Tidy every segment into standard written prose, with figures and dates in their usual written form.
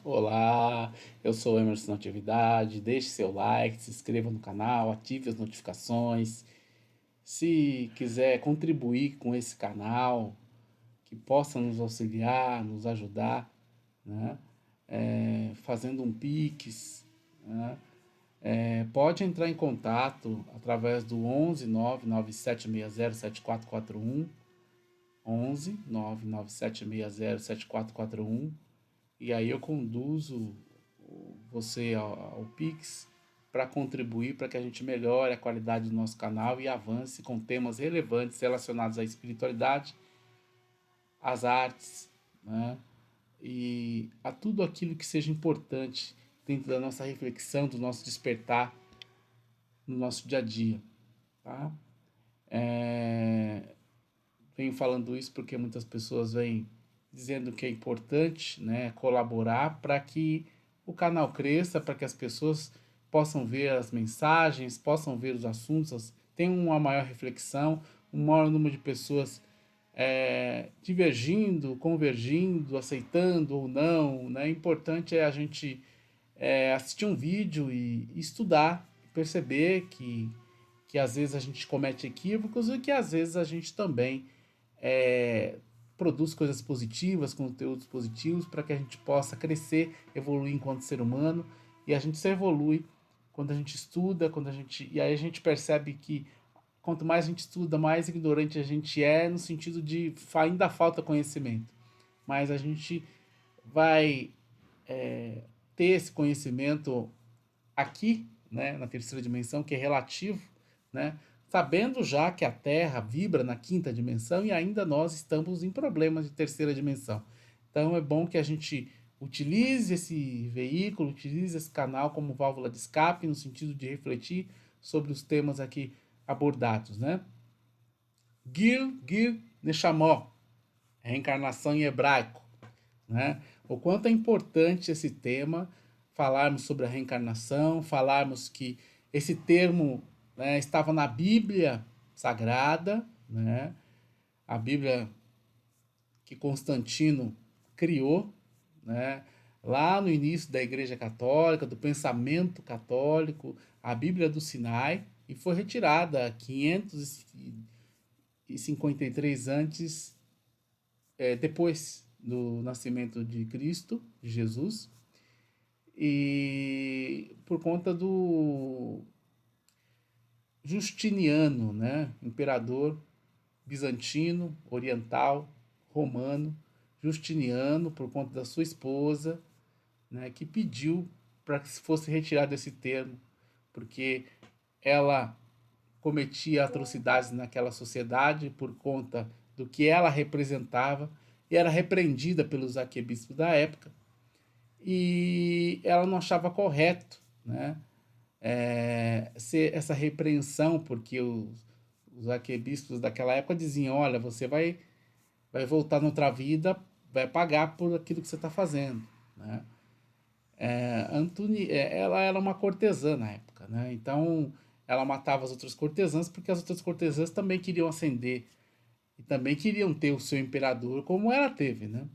Olá, eu sou o Emerson Natividade. Deixe seu like, se inscreva no canal, ative as notificações. Se quiser contribuir com esse canal, que possa nos auxiliar, nos ajudar, né? Fazendo um Pix, né? Pode entrar em contato através do 11 99760 7441, 11 99760 7441. E aí eu conduzo você ao Pix para contribuir para que a gente melhore a qualidade do nosso canal e avance com temas relevantes relacionados à espiritualidade, às artes, né? E a tudo aquilo que seja importante dentro da nossa reflexão, do nosso despertar no nosso dia a dia, tá? É, Venho falando isso porque muitas pessoas vêm dizendo que é importante, né, colaborar para que o canal cresça, para que as pessoas possam ver as mensagens, possam ver os assuntos, tenham uma maior reflexão, um maior número de pessoas divergindo, convergindo, aceitando ou não. Né? O importante é a gente assistir um vídeo e estudar, perceber que às vezes a gente comete equívocos e que às vezes a gente também é, produz coisas positivas, conteúdos positivos, para que a gente possa crescer, evoluir enquanto ser humano. E a gente se evolui quando a gente estuda, e aí a gente percebe que quanto mais a gente estuda, mais ignorante a gente é, no sentido de ainda falta conhecimento. Mas a gente vai ter esse conhecimento aqui, né, na terceira dimensão, que é relativo, né, sabendo já que a Terra vibra na quinta dimensão e ainda nós estamos em problemas de terceira dimensão. Então é bom que a gente utilize esse veículo, utilize esse canal como válvula de escape, no sentido de refletir sobre os temas aqui abordados, né? Gil Neshamó, reencarnação em hebraico, né? O quanto é importante esse tema, falarmos sobre a reencarnação, falarmos que esse termo, né, estava na Bíblia Sagrada, né? A Bíblia que Constantino criou, né? Lá no início da Igreja Católica, do pensamento católico, a Bíblia do Sinai, e foi retirada 553 antes, depois do nascimento de Cristo, de Jesus, e por conta do Justiniano, né, imperador bizantino, oriental, romano, Justiniano, por conta da sua esposa, né, que pediu para que fosse retirado esse termo, porque ela cometia atrocidades naquela sociedade por conta do que ela representava e era repreendida pelos arquebispos da época, e ela não achava correto, né, ser essa repreensão, porque os arquebispos daquela época diziam: olha, você vai voltar noutra vida, vai pagar por aquilo que você está fazendo. Né? Ela era uma cortesã na época, né? Então ela matava as outras cortesãs porque as outras cortesãs também queriam ascender e também queriam ter o seu imperador como ela teve, né?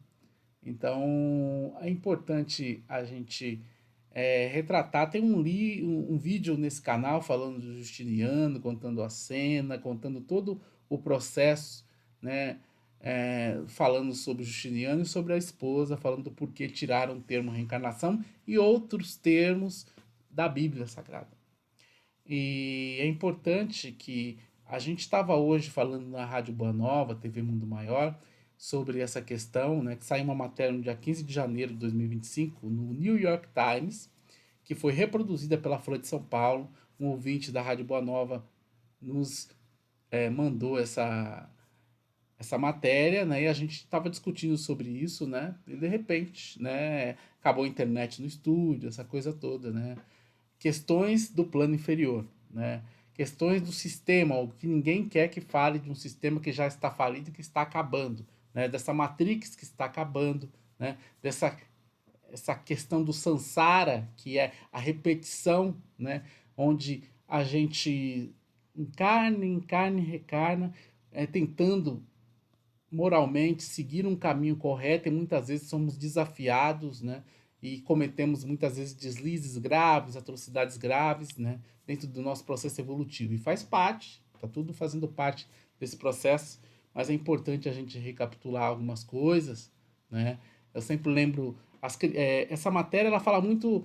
Então é importante a gente retratar. Tem um vídeo nesse canal falando do Justiniano, contando a cena, contando todo o processo, né? Falando sobre o Justiniano e sobre a esposa, falando do porquê tiraram o termo reencarnação e outros termos da Bíblia Sagrada. E é importante que a gente estava hoje falando na Rádio Boa Nova, TV Mundo Maior, sobre essa questão, né, que saiu uma matéria no dia 15 de janeiro de 2025 no New York Times, que foi reproduzida pela Folha de São Paulo. Um ouvinte da Rádio Boa Nova nos mandou essa matéria, né? E a gente estava discutindo sobre isso, né? E de repente, né? Acabou a internet no estúdio, essa coisa toda, né? Questões do plano inferior, né? Questões do sistema, o que ninguém quer que fale de um sistema que já está falido e que está acabando, né? Dessa matrix que está acabando, né? Dessa essa questão do samsara, que é a repetição, né? Onde a gente encarna e recarna, tentando moralmente seguir um caminho correto, e muitas vezes somos desafiados, né? e cometemos muitas vezes deslizes graves, atrocidades graves, né, dentro do nosso processo evolutivo. E faz parte, está tudo fazendo parte desse processo, mas é importante a gente recapitular algumas coisas, né? Eu sempre lembro, essa matéria ela fala muito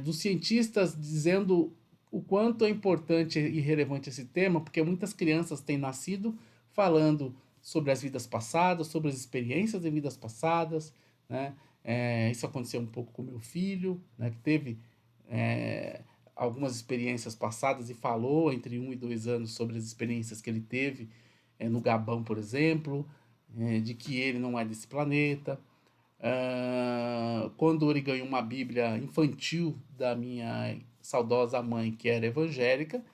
dos cientistas dizendo o quanto é importante e relevante esse tema, porque muitas crianças têm nascido falando sobre as vidas passadas, sobre as experiências de vidas passadas, né? Isso aconteceu um pouco com meu filho, né? Que teve é, algumas experiências passadas e falou entre 1 e 2 anos sobre as experiências que ele teve no Gabão, por exemplo, de que ele não é desse planeta. Quando ele ganhou uma Bíblia infantil da minha saudosa mãe, que era evangélica,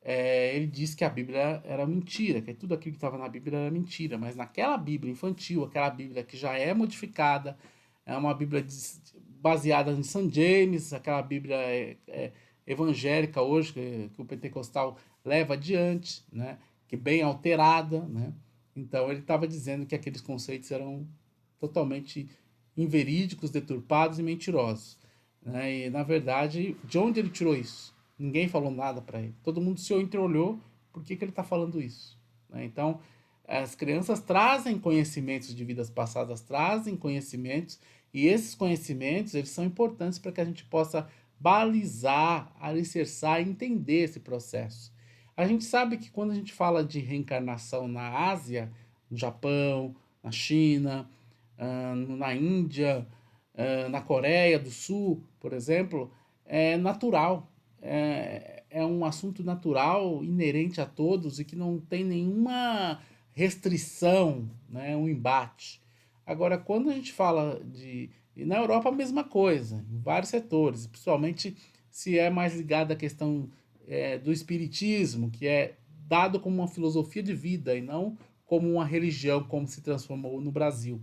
ele disse que a Bíblia era mentira, que tudo aquilo que estava na Bíblia era mentira, mas naquela Bíblia infantil, aquela Bíblia que já é modificada, é uma Bíblia baseada em St. James, aquela Bíblia evangélica hoje, que o pentecostal leva adiante, né? Que bem alterada, né? Então ele estava dizendo que aqueles conceitos eram totalmente inverídicos, deturpados e mentirosos, né? E na verdade, de onde ele tirou isso? Ninguém falou nada para ele. Todo mundo se entreolhou. Por que ele está falando isso? Né? Então, as crianças trazem conhecimentos de vidas passadas, trazem conhecimentos, e esses conhecimentos eles são importantes para que a gente possa balizar, alicerçar e entender esse processo. A gente sabe que quando a gente fala de reencarnação na Ásia, no Japão, na China, na Índia, na Coreia do Sul, por exemplo, é natural. É um assunto natural, inerente a todos e que não tem nenhuma restrição, né, um embate. Agora, quando a gente fala de. E na Europa, a mesma coisa, em vários setores, principalmente se é mais ligado à questão do espiritismo, que é dado como uma filosofia de vida e não como uma religião, como se transformou no Brasil,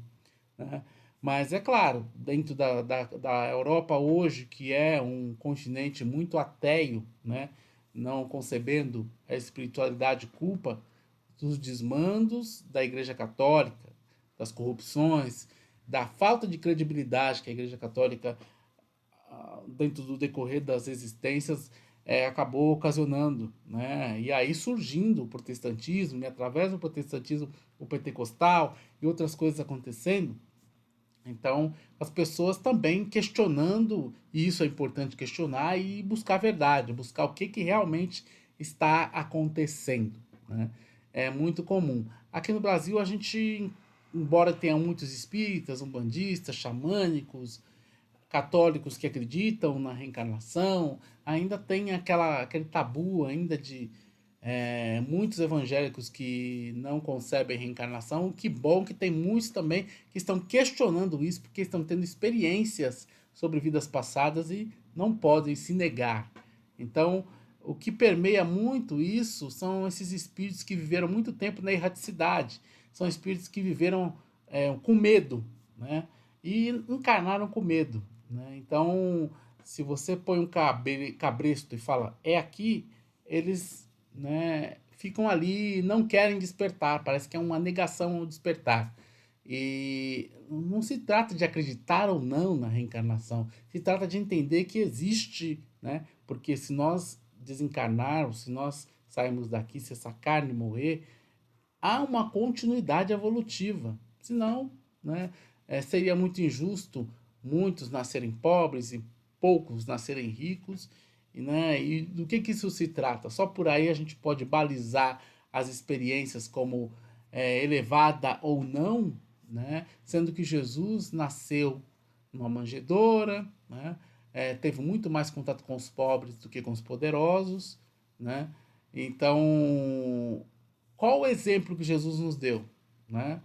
né? Mas é claro, dentro da Europa hoje, que é um continente muito ateu, né? Não concebendo a espiritualidade culpa dos desmandos da Igreja Católica, das corrupções, da falta de credibilidade que a Igreja Católica, dentro do decorrer das existências, acabou ocasionando, né? E aí surgindo o protestantismo, e através do protestantismo, o pentecostal e outras coisas acontecendo. Então, as pessoas também questionando, e isso é importante questionar e buscar a verdade, buscar o que realmente está acontecendo, né? É muito comum. Aqui no Brasil, a gente, embora tenha muitos espíritas, umbandistas, xamânicos, católicos que acreditam na reencarnação, ainda tem aquele tabu ainda de muitos evangélicos que não concebem reencarnação. Que bom que tem muitos também que estão questionando isso, porque estão tendo experiências sobre vidas passadas e não podem se negar. Então, o que permeia muito isso são esses espíritos que viveram muito tempo na erraticidade, são espíritos que viveram com medo, né? E encarnaram com medo, né? Então, se você põe um cabresto e fala, é aqui, eles, né, ficam ali e não querem despertar, parece que é uma negação ao despertar. E não se trata de acreditar ou não na reencarnação, se trata de entender que existe, né? Porque se nós desencarnarmos, se nós sairmos daqui, se essa carne morrer, há uma continuidade evolutiva. Senão, né, seria muito injusto muitos nascerem pobres e poucos nascerem ricos. E, né, e do que isso se trata? Só por aí a gente pode balizar as experiências como elevada ou não, né? Sendo que Jesus nasceu numa manjedoura, né? Teve muito mais contato com os pobres do que com os poderosos, né? Então, qual o exemplo que Jesus nos deu, né?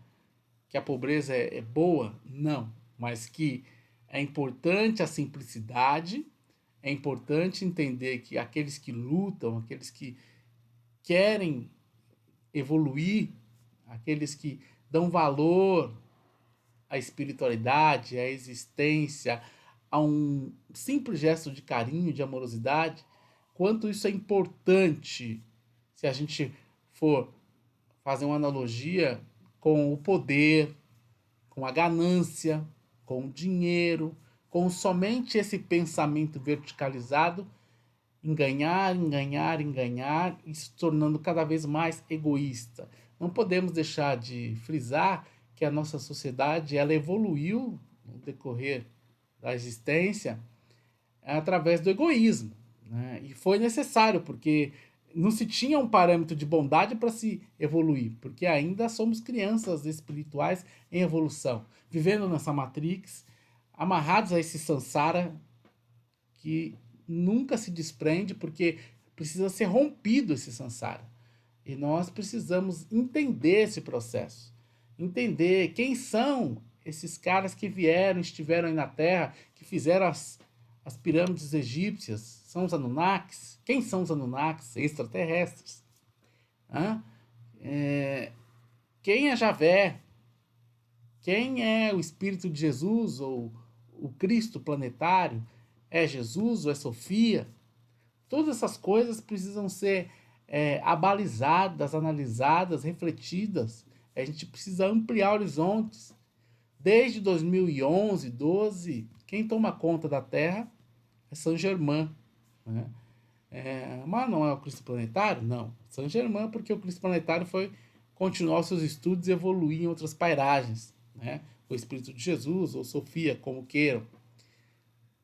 Que a pobreza é boa? Não, mas que é importante a simplicidade, é importante entender que aqueles que lutam, aqueles que querem evoluir, aqueles que dão valor à espiritualidade, à existência, a um simples gesto de carinho, de amorosidade, quanto isso é importante se a gente for fazer uma analogia com o poder, com a ganância, com o dinheiro. com somente esse pensamento verticalizado em ganhar, em ganhar, em ganhar e se tornando cada vez mais egoísta. Não podemos deixar de frisar que a nossa sociedade ela evoluiu no decorrer da existência através do egoísmo, né? E foi necessário, porque não se tinha um parâmetro de bondade para se evoluir, porque ainda somos crianças espirituais em evolução, vivendo nessa matrix, amarrados a esse samsara que nunca se desprende, porque precisa ser rompido esse samsara. E nós precisamos entender esse processo, entender quem são esses caras que vieram, estiveram aí na Terra, que fizeram as pirâmides egípcias. São os Anunnakis? Quem são os Anunnakis? Extraterrestres. Hã? Quem é Javé? Quem é o Espírito de Jesus ou o Cristo planetário? É Jesus ou é Sofia? Todas essas coisas precisam ser abalizadas, analisadas, refletidas. A gente precisa ampliar horizontes. Desde 2011, 12, quem toma conta da Terra é Saint Germain. Né? Mas não é o Cristo Planetário? Não. Saint Germain, porque o Cristo Planetário foi continuar os seus estudos e evoluir em outras pairagens. Né? O Espírito de Jesus ou Sofia, como queiram.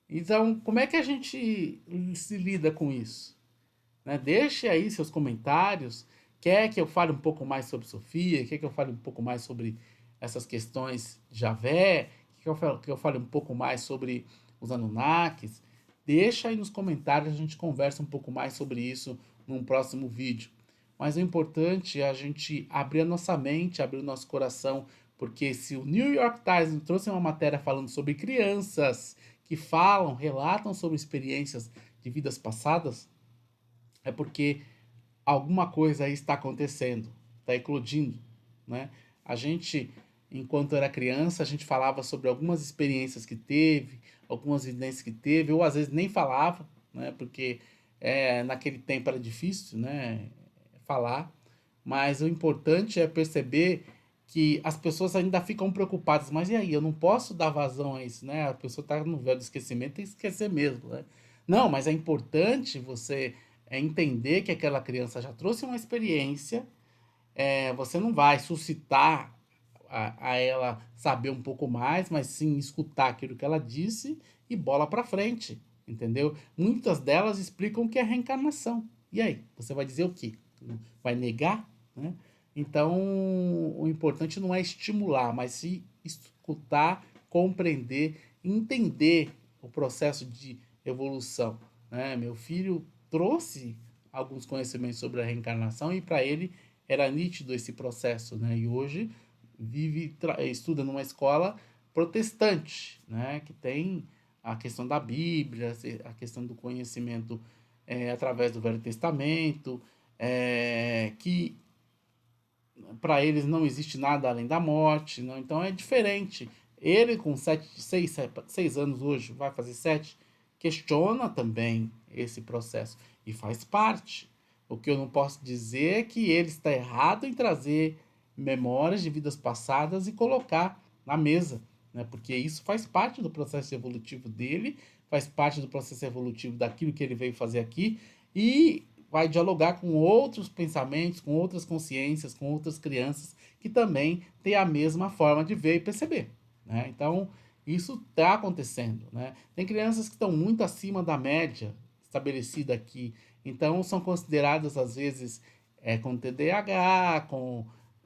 Então, como é que a gente se lida com isso? Né? Deixe aí seus comentários. Quer que eu fale um pouco mais sobre Sofia? Quer que eu fale um pouco mais sobre essas questões de Javé? Quer que eu fale um pouco mais sobre os Anunnakis? Deixa aí nos comentários, a gente conversa um pouco mais sobre isso num próximo vídeo. Mas o importante é a gente abrir a nossa mente, abrir o nosso coração, porque se o New York Times trouxe uma matéria falando sobre crianças que falam, relatam sobre experiências de vidas passadas, é porque alguma coisa aí está acontecendo, está eclodindo, né? A gente, enquanto era criança, a gente falava sobre algumas experiências que teve, algumas evidências que teve, ou às vezes nem falava, né? Porque naquele tempo era difícil, né? Falar, mas o importante é perceber que as pessoas ainda ficam preocupadas, mas e aí, eu não posso dar vazão a isso, né? A pessoa está no véu do esquecimento, tem que esquecer mesmo, né? Não, mas é importante você entender que aquela criança já trouxe uma experiência, você não vai suscitar a ela saber um pouco mais, mas sim escutar aquilo que ela disse e bola para frente, entendeu? Muitas delas explicam o que é reencarnação. E aí, você vai dizer o quê? Vai negar, né? Então, o importante não é estimular, mas sim escutar, compreender, entender o processo de evolução, né? Meu filho trouxe alguns conhecimentos sobre a reencarnação e para ele era nítido esse processo, né? E hoje estuda numa escola protestante, né? Que tem a questão da Bíblia, a questão do conhecimento através do Velho Testamento, que para eles não existe nada além da morte, não? Então é diferente. Ele com 6 anos hoje, vai fazer 7, questiona também esse processo e faz parte. O que eu não posso dizer é que ele está errado em trazer memórias de vidas passadas e colocar na mesa, né? Porque isso faz parte do processo evolutivo dele, faz parte do processo evolutivo daquilo que ele veio fazer aqui e vai dialogar com outros pensamentos, com outras consciências, com outras crianças que também têm a mesma forma de ver e perceber, né? Então, isso está acontecendo, né? Tem crianças que estão muito acima da média estabelecida aqui, então são consideradas às vezes com TDAH,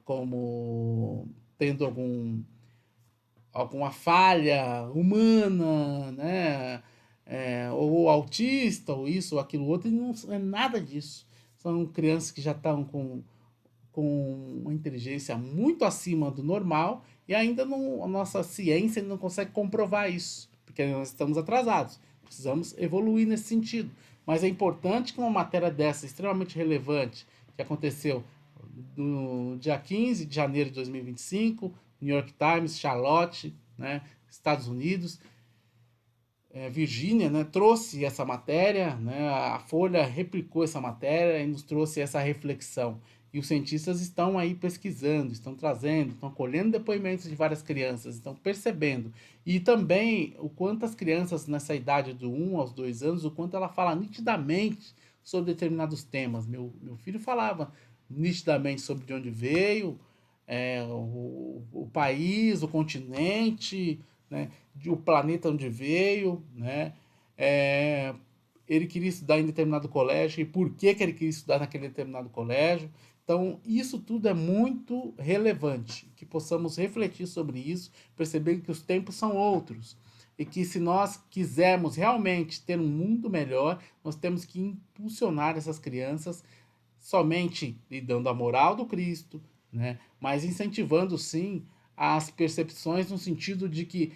como tendo alguma falha humana, né? Ou autista, ou isso, ou aquilo outro, e não é nada disso. São crianças que já estão com uma inteligência muito acima do normal e ainda não, a nossa ciência não consegue comprovar isso, porque nós estamos atrasados. Precisamos evoluir nesse sentido. Mas é importante que uma matéria dessa, extremamente relevante, que aconteceu no dia 15 de janeiro de 2025, New York Times, Charlotte, né, Estados Unidos, Virgínia, né, trouxe essa matéria, né, a Folha replicou essa matéria e nos trouxe essa reflexão, E os cientistas estão aí pesquisando, estão trazendo, estão colhendo depoimentos de várias crianças, estão percebendo. E também o quanto as crianças nessa idade do 1 aos 2 anos, o quanto ela fala nitidamente sobre determinados temas. Meu filho falava nitidamente sobre de onde veio, o país, o continente, né, o planeta onde veio, né, é, ele queria estudar em determinado colégio e por que, que ele queria estudar naquele determinado colégio. Então, isso tudo é muito relevante, que possamos refletir sobre isso, perceber que os tempos são outros e que se nós quisermos realmente ter um mundo melhor, nós temos que impulsionar essas crianças somente lhe dando a moral do Cristo, né? Mas incentivando sim as percepções no sentido de que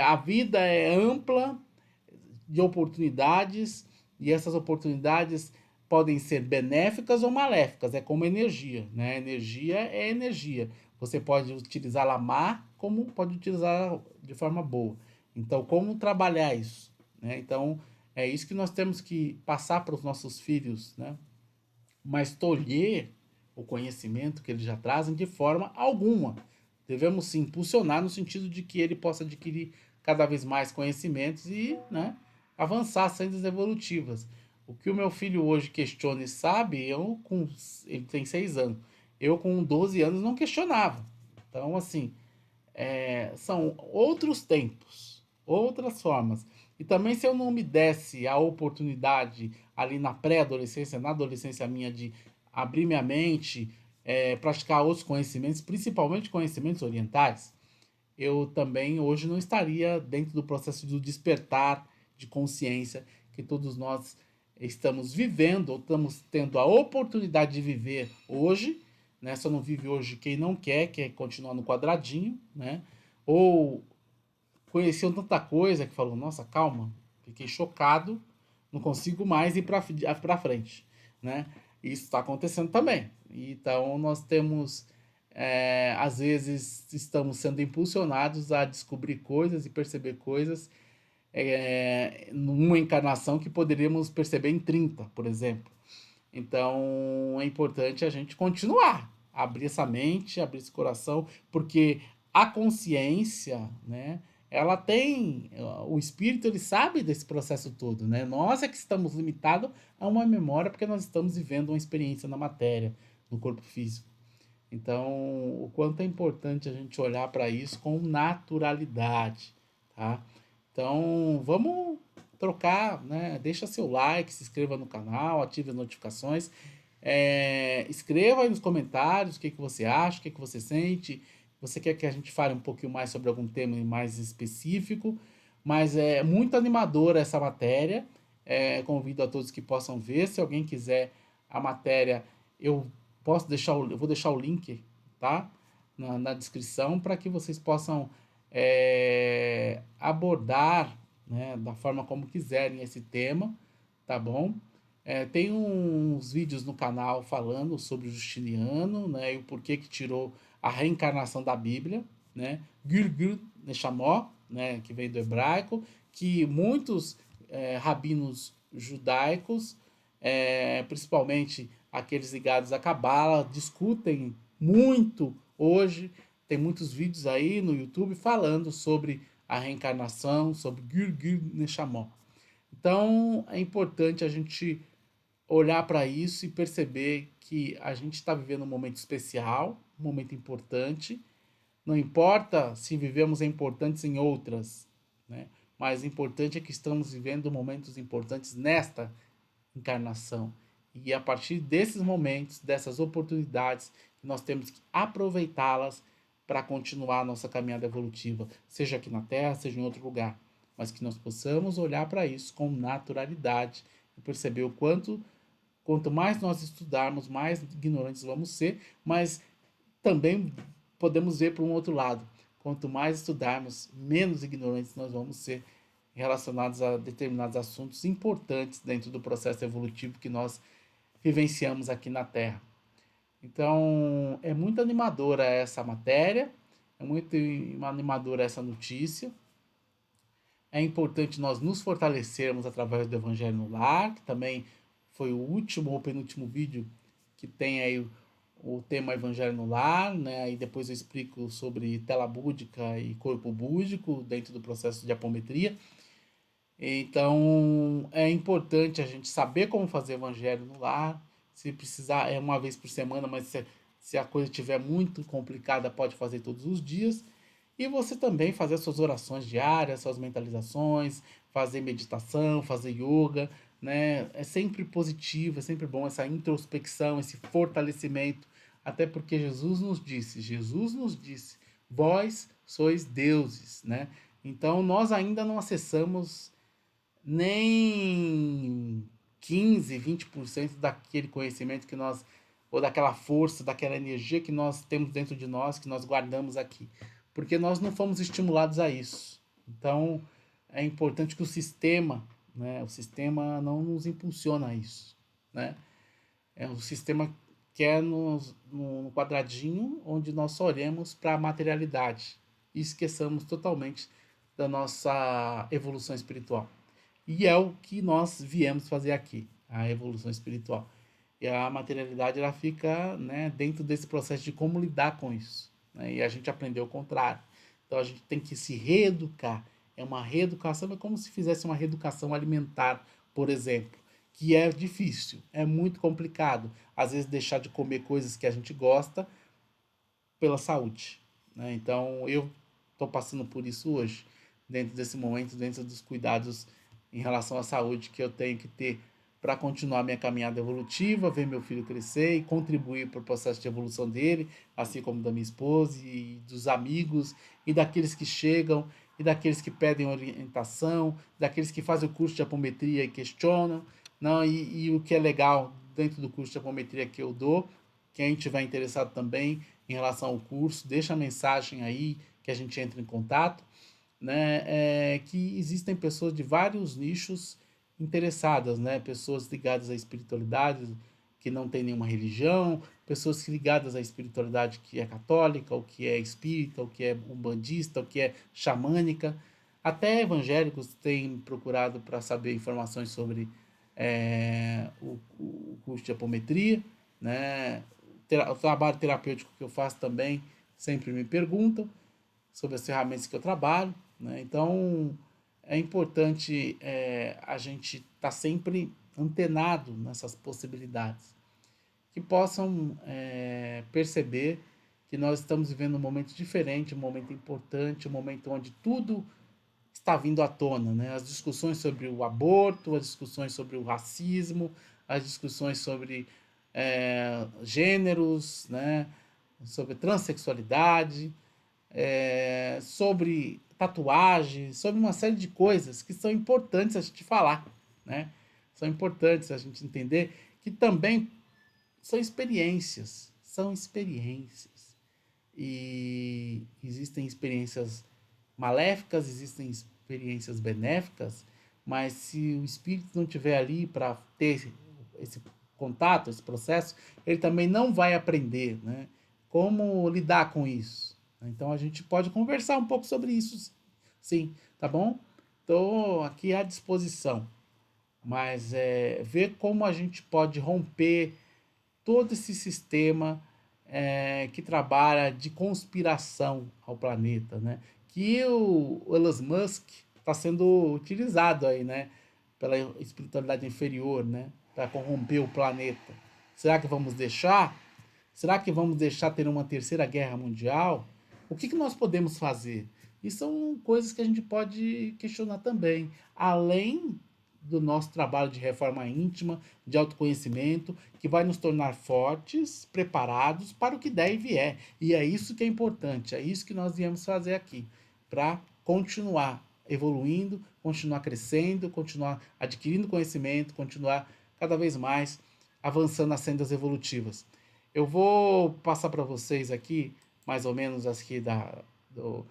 a vida é ampla de oportunidades e essas oportunidades podem ser benéficas ou maléficas, é como energia, né? Energia é energia. Você pode utilizá-la má, como pode utilizá-la de forma boa. Então, como trabalhar isso, né? Então, é isso que nós temos que passar para os nossos filhos, né? Mas tolher o conhecimento que eles já trazem de forma alguma. Devemos sim impulsionar no sentido de que ele possa adquirir cada vez mais conhecimentos e, né, avançar sendas evolutivas. O que o meu filho hoje questiona e sabe, ele tem 6 anos. Eu com 12 anos não questionava. Então, assim, são outros tempos, outras formas. E também se eu não me desse a oportunidade ali na pré-adolescência, na adolescência minha, de abrir minha mente, praticar outros conhecimentos, principalmente conhecimentos orientais, eu também hoje não estaria dentro do processo do despertar de consciência que todos nós estamos vivendo, ou estamos tendo a oportunidade de viver hoje, né? Só não vive hoje quem não quer continuar no quadradinho, né? Ou conheceu tanta coisa que falou, nossa, calma, fiquei chocado, não consigo mais ir para frente, né? Isso está acontecendo também. Então nós temos, às vezes, estamos sendo impulsionados a descobrir coisas e perceber coisas numa encarnação que poderíamos perceber em 30, por exemplo. Então é importante a gente continuar, abrir essa mente, abrir esse coração, porque a consciência, né, ela tem, o espírito ele sabe desse processo todo, né? Nós é que estamos limitados a uma memória porque nós estamos vivendo uma experiência na matéria, no corpo físico. Então, o quanto é importante a gente olhar para isso com naturalidade, tá? Então, vamos trocar, né? Deixa seu like, se inscreva no canal, ative as notificações. Escreva aí nos comentários o que você acha, o que você sente. Você quer que a gente fale um pouquinho mais sobre algum tema mais específico, mas é muito animadora essa matéria. Convido a todos que possam ver. Se alguém quiser a matéria, eu eu vou deixar o link, tá? Na descrição para que vocês possam abordar, né, da forma como quiserem esse tema, tá bom? Tem uns vídeos no canal falando sobre o Justiniano, né, e o porquê que tirou a reencarnação da Bíblia, né, Gilgul Neshamó, né, que vem do hebraico, que muitos rabinos judaicos, principalmente aqueles ligados à Cabala, discutem muito hoje. Tem muitos vídeos aí no YouTube falando sobre a reencarnação, sobre Gilgul Neshamó. Então é importante a gente olhar para isso e perceber que a gente está vivendo um momento especial, um momento importante. Não importa se vivemos em importantes em outras, né? Mas o importante é que estamos vivendo momentos importantes nesta encarnação. E a partir desses momentos, dessas oportunidades, nós temos que aproveitá-las para continuar a nossa caminhada evolutiva, seja aqui na Terra, seja em outro lugar. Mas que nós possamos olhar para isso com naturalidade e perceber quanto mais nós estudarmos, mais ignorantes vamos ser, mas também podemos ver por um outro lado. Quanto mais estudarmos, menos ignorantes nós vamos ser relacionados a determinados assuntos importantes dentro do processo evolutivo que nós vivenciamos aqui na Terra. Então, é muito animadora essa matéria, é muito animadora essa notícia. É importante nós nos fortalecermos através do Evangelho no Lar, que também foi o último ou penúltimo vídeo que tem aí o tema Evangelho no Lar, né? Aí depois eu explico sobre tela búdica e corpo búdico dentro do processo de apometria. Então, é importante a gente saber como fazer evangelho no lar. Se precisar, é uma vez por semana, mas se a coisa estiver muito complicada, pode fazer todos os dias. E você também fazer suas orações diárias, suas mentalizações, fazer meditação, fazer yoga, né? É sempre positivo, é sempre bom essa introspecção, esse fortalecimento, até porque Jesus nos disse, vós sois deuses, né? Então nós ainda não acessamos nem 15, 20% daquele conhecimento que nós, ou daquela força, daquela energia que nós temos dentro de nós, que nós guardamos aqui. Porque nós não fomos estimulados a isso. Então, é importante que o sistema não nos impulsiona a isso, né? É um sistema que é no quadradinho onde nós só olhamos para a materialidade e esqueçamos totalmente da nossa evolução espiritual. E é o que nós viemos fazer aqui, a evolução espiritual. E a materialidade ela fica, né, dentro desse processo de como lidar com isso, né? E a gente aprendeu o contrário. Então a gente tem que se reeducar. É uma reeducação, é como se fizesse uma reeducação alimentar, por exemplo, que é difícil, é muito complicado. Às vezes deixar de comer coisas que a gente gosta pela saúde, né? Então eu estou passando por isso hoje, dentro desse momento, dentro dos cuidados em relação à saúde que eu tenho que ter para continuar minha caminhada evolutiva, ver meu filho crescer e contribuir para o processo de evolução dele, assim como da minha esposa e dos amigos e daqueles que chegam e daqueles que pedem orientação, daqueles que fazem o curso de apometria e questionam, não, e o que é legal dentro do curso de apometria que eu dou, quem estiver interessado também em relação ao curso, deixa a mensagem aí que a gente entra em contato, né? Que existem pessoas de vários nichos interessadas, né? Pessoas ligadas à espiritualidade que não tem nenhuma religião, pessoas ligadas à espiritualidade que é católica, ou que é espírita, ou que é umbandista, ou que é xamânica. Até evangélicos têm procurado para saber informações sobre o curso de apometria, né? O trabalho terapêutico que eu faço também sempre me perguntam sobre as ferramentas que eu trabalho, né? Então é importante a gente estar tá sempre antenado nessas possibilidades, que possam perceber que nós estamos vivendo um momento diferente, um momento importante, um momento onde tudo está vindo à tona, né? As discussões sobre o aborto, as discussões sobre o racismo, as discussões sobre gêneros, né? Sobre transexualidade, sobre tatuagem, sobre uma série de coisas que são importantes a gente falar, né? São importantes a gente entender que também são experiências. E existem experiências maléficas, existem experiências benéficas, mas se o espírito não estiver ali para ter esse contato, esse processo, ele também não vai aprender, né? Como lidar com isso. Então a gente pode conversar um pouco sobre isso, sim, tá bom? Estou aqui à disposição, mas ver como a gente pode romper todo esse sistema que trabalha de conspiração ao planeta, né? Que o Elon Musk está sendo utilizado aí, né? Pela espiritualidade inferior, né? Para corromper o planeta. Será que vamos deixar? Será que vamos deixar ter uma terceira guerra mundial? O que nós podemos fazer? E são coisas que a gente pode questionar também, além do nosso trabalho de reforma íntima, de autoconhecimento, que vai nos tornar fortes, preparados para o que der e vier. E é isso que é importante, é isso que nós viemos fazer aqui, para continuar evoluindo, continuar crescendo, continuar adquirindo conhecimento, continuar cada vez mais avançando nas sendas evolutivas. Eu vou passar para vocês aqui, mais ou menos aqui do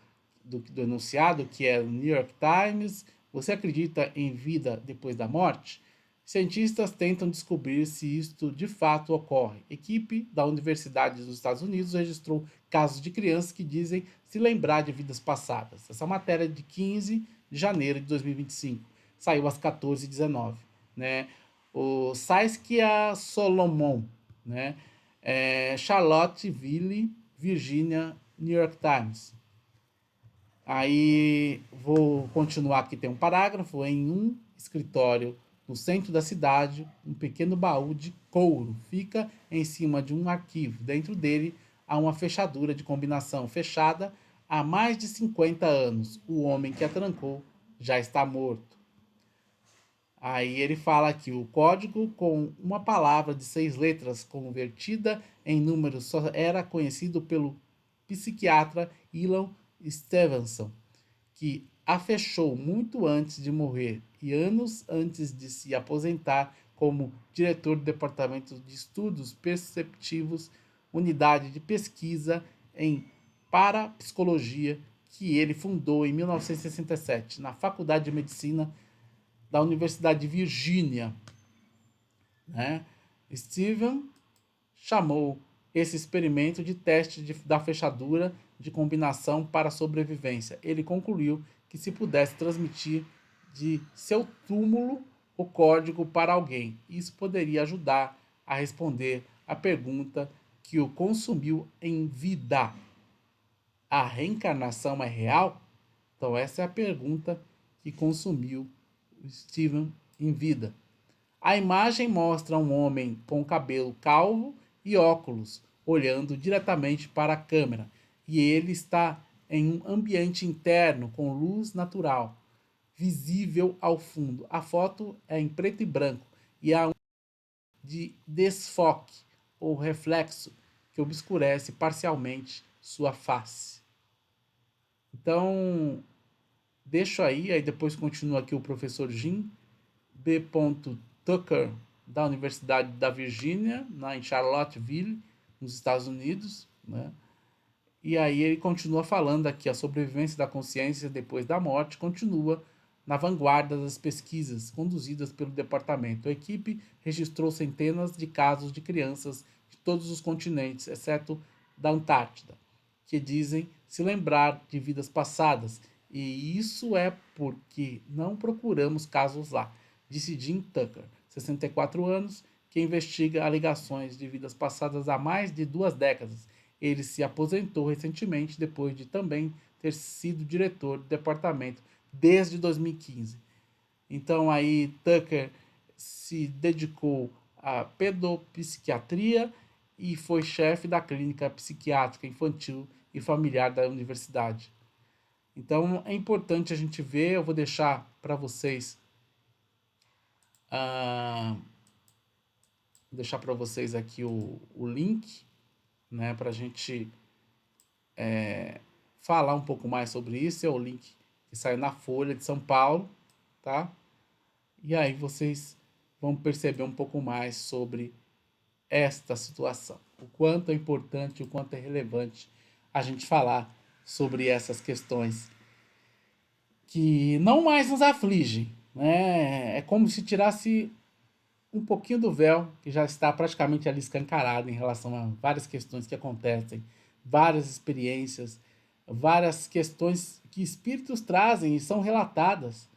enunciado, que é o New York Times. Você acredita em vida depois da morte? Cientistas tentam descobrir se isto de fato ocorre. Equipe da Universidade dos Estados Unidos registrou casos de crianças que dizem se lembrar de vidas passadas. Essa matéria é de 15 de janeiro de 2025. Saiu às 14h19. Né? O Saskia Solomon, né? Charlottesville, Virgínia, New York Times. Aí vou continuar aqui, tem um parágrafo. Em um escritório no centro da cidade, um pequeno baú de couro fica em cima de um arquivo. Dentro dele há uma fechadura de combinação fechada há mais de 50 anos. O homem que a trancou já está morto. Aí ele fala que o código com uma palavra de 6 letras convertida em números só era conhecido pelo psiquiatra Ilan Stevenson, que a fechou muito antes de morrer e anos antes de se aposentar como diretor do Departamento de Estudos Perceptivos, unidade de pesquisa em parapsicologia que ele fundou em 1967 na Faculdade de Medicina da Universidade de Virgínia, né? Steven chamou esse experimento de teste da fechadura de combinação para sobrevivência. Ele concluiu que se pudesse transmitir de seu túmulo o código para alguém, isso poderia ajudar a responder a pergunta que o consumiu em vida: a reencarnação é real? Então essa é a pergunta que consumiu Steven em vida. A imagem mostra um homem com cabelo calvo e óculos, olhando diretamente para a câmera, e ele está em um ambiente interno com luz natural, visível ao fundo. A foto é em preto e branco e há um de desfoque ou reflexo que obscurece parcialmente sua face. Então, deixo aí depois continua aqui o professor Jim B. Tucker, da Universidade da Virgínia, em Charlottesville, nos Estados Unidos, né? E aí ele continua falando aqui: a sobrevivência da consciência depois da morte continua na vanguarda das pesquisas conduzidas pelo departamento. A equipe registrou centenas de casos de crianças de todos os continentes, exceto da Antártida, que dizem se lembrar de vidas passadas, e isso é porque não procuramos casos lá, disse Jim Tucker, 64 anos, que investiga alegações de vidas passadas há mais de 2 décadas. Ele se aposentou recentemente depois de também ter sido diretor do departamento desde 2015. Então aí Tucker se dedicou à pedopsiquiatria e foi chefe da clínica psiquiátrica infantil e familiar da universidade. Então é importante a gente ver, eu vou deixar para vocês ah, aqui o link, né, para a gente falar um pouco mais sobre isso. É o link que saiu na Folha de São Paulo, tá? E aí vocês vão perceber um pouco mais sobre esta situação, o quanto é importante, o quanto é relevante a gente falar sobre essas questões que não mais nos afligem, né? É como se tirasse um pouquinho do véu que já está praticamente ali escancarado em relação a várias questões que acontecem, várias experiências, várias questões que espíritos trazem e são relatadas,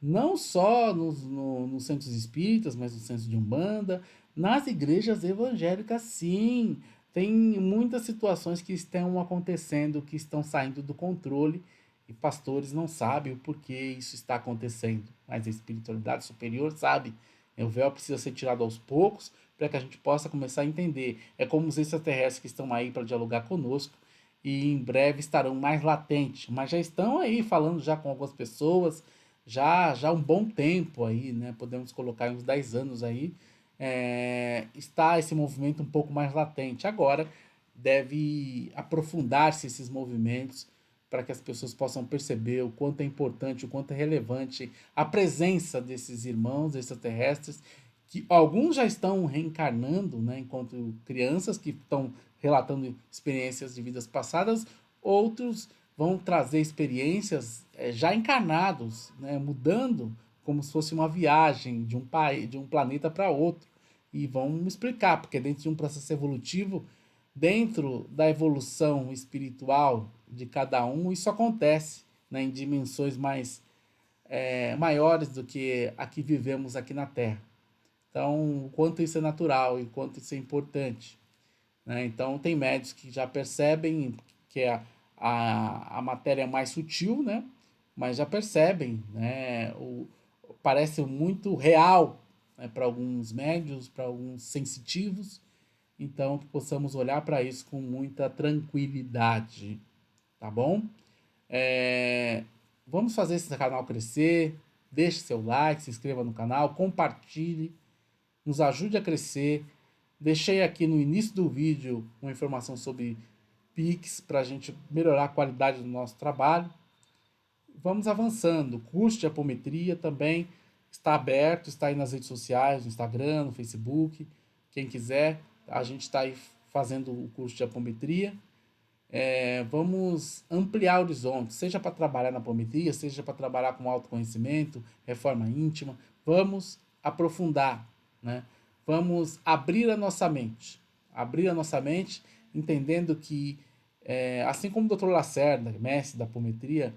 não só nos centros espíritas, mas nos centros de Umbanda, nas igrejas evangélicas, sim. Tem muitas situações que estão acontecendo, que estão saindo do controle, e pastores não sabem o porquê isso está acontecendo, mas a espiritualidade superior sabe. O véu precisa ser tirado aos poucos para que a gente possa começar a entender. É como os extraterrestres que estão aí para dialogar conosco e em breve estarão mais latentes, mas já estão aí falando já com algumas pessoas, já há um bom tempo aí, né? Podemos colocar uns 10 anos aí, está esse movimento um pouco mais latente. Agora deve aprofundar-se esses movimentos para que as pessoas possam perceber o quanto é importante, o quanto é relevante a presença desses irmãos extraterrestres, que alguns já estão reencarnando, né, enquanto crianças que estão relatando experiências de vidas passadas, outros vão trazer experiências já encarnados, né, mudando como se fosse uma viagem de um país, de um planeta para outro, e vão explicar, porque dentro de um processo evolutivo, dentro da evolução espiritual de cada um, isso acontece, né, em dimensões maiores do que a que vivemos aqui na Terra. Então, o quanto isso é natural e o quanto isso é importante. né? Então, tem médios que já percebem que a matéria é mais sutil, né? Mas já percebem, né? Parece muito real, né? Para alguns médios, para alguns sensitivos. Então, que possamos olhar para isso com muita tranquilidade, tá bom? É, Vamos fazer esse canal crescer. Deixe seu like, se inscreva no canal, compartilhe, nos ajude a crescer. Deixei aqui no início do vídeo uma informação sobre Pix para a gente melhorar a qualidade do nosso trabalho. Vamos avançando. O curso de apometria também está aberto, está aí nas redes sociais, no Instagram, no Facebook. Quem quiser, a gente está aí fazendo o curso de apometria. Vamos ampliar horizontes, seja para trabalhar na apometria, seja para trabalhar com autoconhecimento, reforma íntima. Vamos aprofundar, né? Vamos abrir a nossa mente, entendendo que, assim como o Dr. Lacerda, mestre da apometria,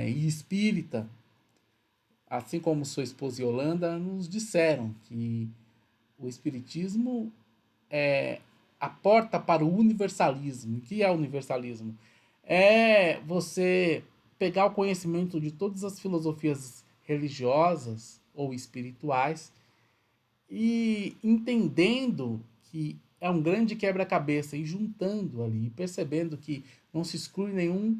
e espírita, assim como sua esposa Yolanda, nos disseram que o espiritismo é a porta para o universalismo. O que é o universalismo? É você pegar o conhecimento de todas as filosofias religiosas ou espirituais e entendendo que é um grande quebra-cabeça e juntando ali, percebendo que não se exclui nenhum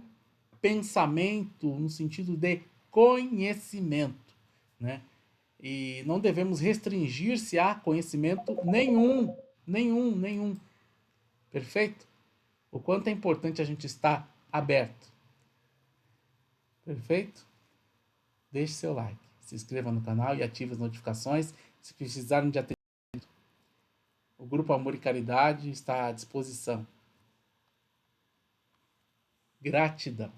pensamento no sentido de conhecimento, né? E não devemos restringir-se a conhecimento nenhum, nenhum. Perfeito? O quanto é importante a gente estar aberto. Perfeito? Deixe seu like, se inscreva no canal e ative as notificações. Se precisarem de atendimento, o Grupo Amor e Caridade está à disposição. Gratidão.